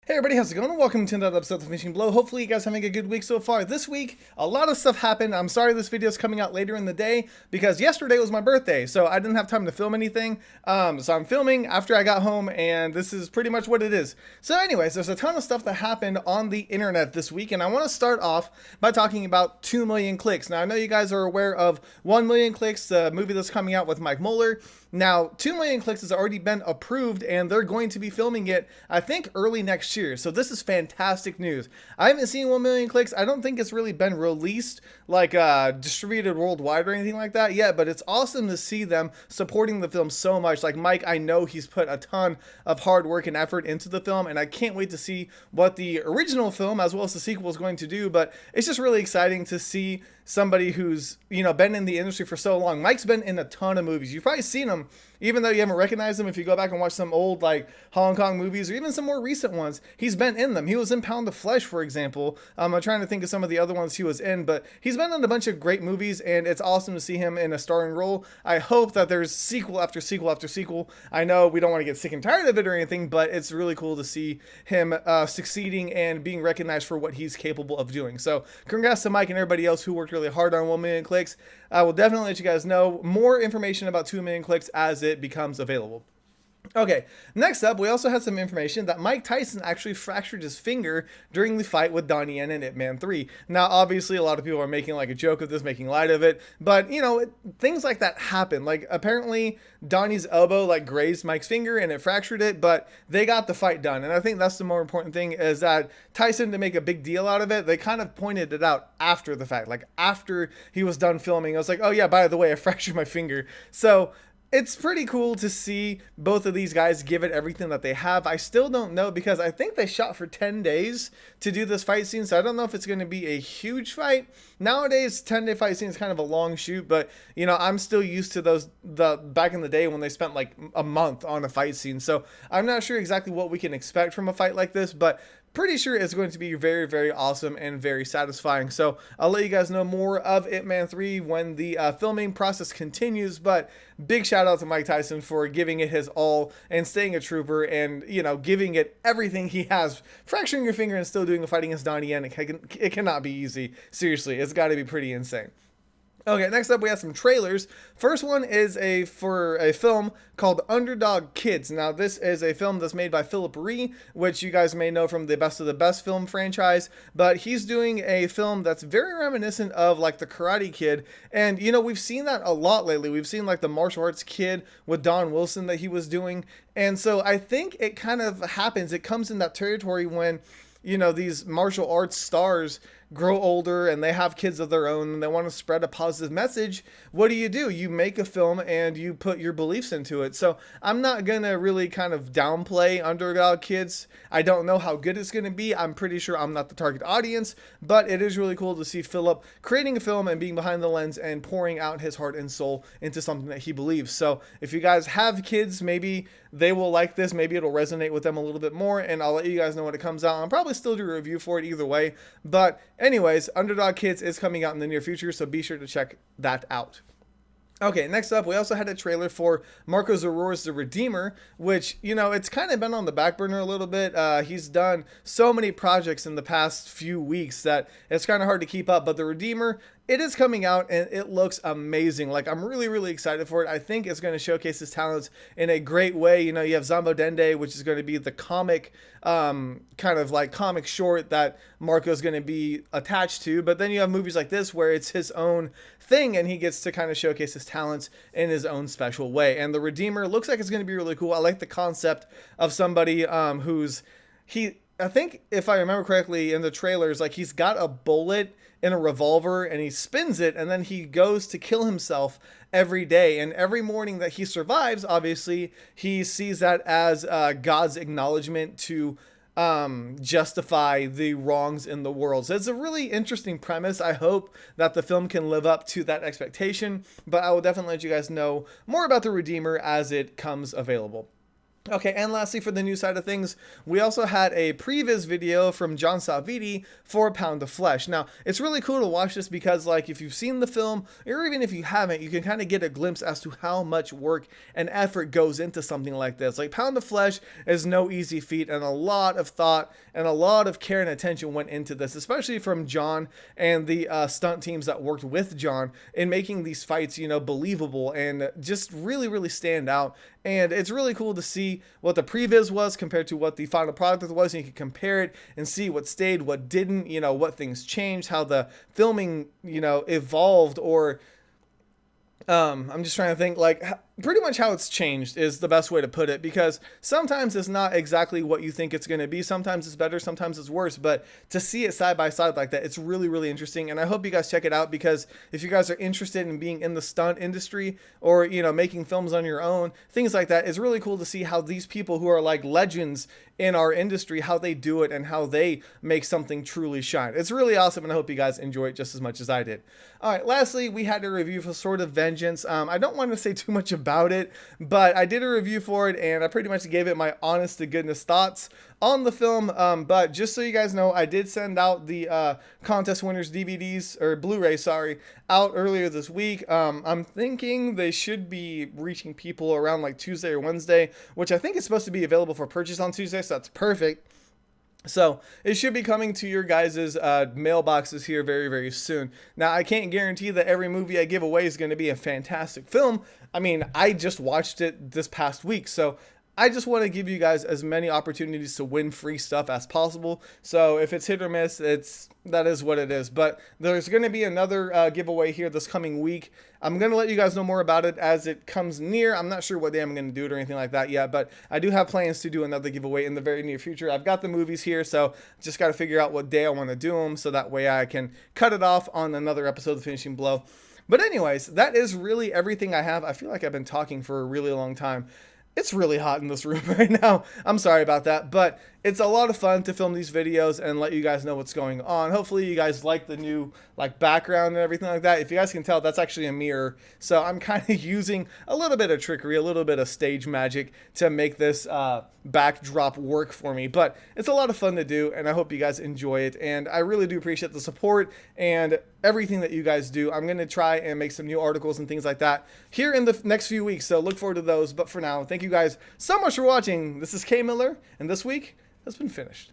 Hey everybody, how's it going? Welcome to another episode of Finishing Blow. Hopefully you guys are having a good week so far. This week, a lot of stuff happened. I'm sorry this video is coming out later in the day because yesterday was my birthday, so I didn't have time to film anything. So I'm filming after I got home, and this is pretty much what it is. So anyways, there's a ton of stuff that happened on the internet this week, and I want to start off by talking about 2 million clicks. Now, I know you guys are aware of 1 million clicks, the movie that's coming out with Mike Mueller. Now, 2 million clicks has already been approved, and they're going to be filming it, I think, early next year. So this is fantastic news. I haven't seen 1 million clicks. I don't think it's really been released, like distributed worldwide or anything like that yet, but it's awesome to see them supporting the film so much. Like Mike, I know he's put a ton of hard work and effort into the film, and I can't wait to see what the original film as well as the sequel is going to do, but it's just really exciting to see somebody who's, been in the industry for so long. Mike's been in a ton of movies. You've probably seen him, even though you haven't recognized him. If you go back and watch some old, like, Hong Kong movies or even some more recent ones, he's been in them. He was in Pound of Flesh, for example. I'm trying to think of some of the other ones he was in, but he's been in a bunch of great movies, and it's awesome to see him in a starring role. I hope that there's sequel after sequel after sequel. I know we don't want to get sick and tired of it or anything, but it's really cool to see him succeeding and being recognized for what he's capable of doing. So congrats to Mike and everybody else who worked really hard on 1 million clicks. I will definitely let you guys know more information about 2 million clicks as it becomes available. Okay, next up, we also had some information that Mike Tyson actually fractured his finger during the fight with Donnie Yen in Ip Man 3. Now, obviously, a lot of people are making like a joke of this, making light of it, but, things like that happen. Like, apparently, Donnie's elbow, like, grazed Mike's finger and it fractured it, but they got the fight done. And I think that's the more important thing, is that Tyson, to make a big deal out of it, they kind of pointed it out after the fact. Like, after he was done filming, I was like, oh yeah, by the way, I fractured my finger. So it's pretty cool to see both of these guys give it everything that they have. I still don't know, because I think they shot for 10 days to do this fight scene, so I don't know if it's going to be a huge fight. Nowadays, 10-day fight scene is kind of a long shoot, but, I'm still used to the back in the day when they spent like a month on a fight scene, so I'm not sure exactly what we can expect from a fight like this, but pretty sure it's going to be very, very awesome and very satisfying. So I'll let you guys know more of Ip Man 3 when the filming process continues, but big shout out to Mike Tyson for giving it his all and staying a trooper and, giving it everything he has. Fracturing your finger and still doing a fight against Donnie Yen, it cannot be easy. Seriously, it's got to be pretty insane. Okay, next up we have some trailers. First one is for a film called Underdog Kids. Now, this is a film that's made by Philip Ree, which you guys may know from the Best of the Best film franchise, but he's doing a film that's very reminiscent of like the Karate Kid, and we've seen that a lot lately. We've seen like the martial arts kid with Don Wilson that he was doing, and so I think it kind of happens. It comes in that territory when these martial arts stars grow older and they have kids of their own and they want to spread a positive message. What do? You make a film and you put your beliefs into it. So I'm not going to really kind of downplay Underdog Kids. I don't know how good it's going to be. I'm pretty sure I'm not the target audience, but it is really cool to see Philip creating a film and being behind the lens and pouring out his heart and soul into something that he believes. So if you guys have kids, maybe they will like this. Maybe it'll resonate with them a little bit more, and I'll let you guys know when it comes out. I'll probably still do a review for it either way, but anyways, Underdog Kids is coming out in the near future, so be sure to check that out. Okay, next up, we also had a trailer for Marco Zaror's The Redeemer, which, it's kind of been on the back burner a little bit. He's done so many projects in the past few weeks that it's kind of hard to keep up, but The Redeemer, it is coming out and it looks amazing. Like, I'm really, really excited for it. I think it's going to showcase his talents in a great way. You have Zambo Dende, which is going to be the comic, kind of like comic short that Marco's going to be attached to. But then you have movies like this where it's his own thing and he gets to kind of showcase his talents in his own special way. And The Redeemer looks like it's going to be really cool. I like the concept of somebody I think if I remember correctly in the trailers, like he's got a bullet in a revolver and he spins it and then he goes to kill himself every day. And every morning that he survives, obviously, he sees that as God's acknowledgement to justify the wrongs in the world. So it's a really interesting premise. I hope that the film can live up to that expectation, but I will definitely let you guys know more about The Redeemer as it comes available. Okay, and lastly, for the new side of things, we also had a previs video from John Saviti for Pound of Flesh. Now, it's really cool to watch this because, like, if you've seen the film, or even if you haven't, you can kind of get a glimpse as to how much work and effort goes into something like this. Like, Pound of Flesh is no easy feat, and a lot of thought and a lot of care and attention went into this, especially from John and the stunt teams that worked with John in making these fights, you know, believable and just really, really stand out. And it's really cool to see what the previs was compared to what the final product was. And you can compare it and see what stayed, what didn't, you know, what things changed, how the filming, you know, evolved, or I'm just trying to think, like, pretty much how it's changed is the best way to put it, because sometimes it's not exactly what you think it's going to be. Sometimes it's better, sometimes it's worse, but to see it side by side like that, it's really, really interesting. And I hope you guys check it out, because if you guys are interested in being in the stunt industry, or, you know, making films on your own, things like that, it's really cool to see how these people who are like legends in our industry, how they do it and how they make something truly shine. It's really awesome, and I hope you guys enjoy it just as much as I did. All right, lastly, we had a review for Sword of Vengeance. I don't want to say too much about it, but I did a review for it, and I pretty much gave it my honest to goodness thoughts on the film. But just so you guys know, I did send out the contest winners DVDs, or Blu-ray, sorry, out earlier this week. I'm thinking they should be reaching people around like Tuesday or Wednesday, which I think is supposed to be available for purchase on Tuesday, so that's perfect. So it should be coming to your guys' mailboxes here very, very soon. Now, I can't guarantee that every movie I give away is going to be a fantastic film. I mean, I just watched it this past week, so I just want to give you guys as many opportunities to win free stuff as possible. So if it's hit or miss, that is what it is. But there's going to be another giveaway here this coming week. I'm going to let you guys know more about it as it comes near. I'm not sure what day I'm going to do it or anything like that yet, but I do have plans to do another giveaway in the very near future. I've got the movies here, so just got to figure out what day I want to do them, so that way I can cut it off on another episode of Finishing Blow. But anyways, that is really everything I have. I feel like I've been talking for a really long time. It's really hot in this room right now. I'm sorry about that, but it's a lot of fun to film these videos and let you guys know what's going on. Hopefully you guys like the new background and everything like that. If you guys can tell, that's actually a mirror. So I'm kind of using a little bit of trickery, a little bit of stage magic to make this backdrop work for me. But it's a lot of fun to do, and I hope you guys enjoy it. And I really do appreciate the support and everything that you guys do. I'm going to try and make some new articles and things like that here in the next few weeks. So look forward to those. But for now, thank you guys so much for watching. This is K Miller, and this week has been finished.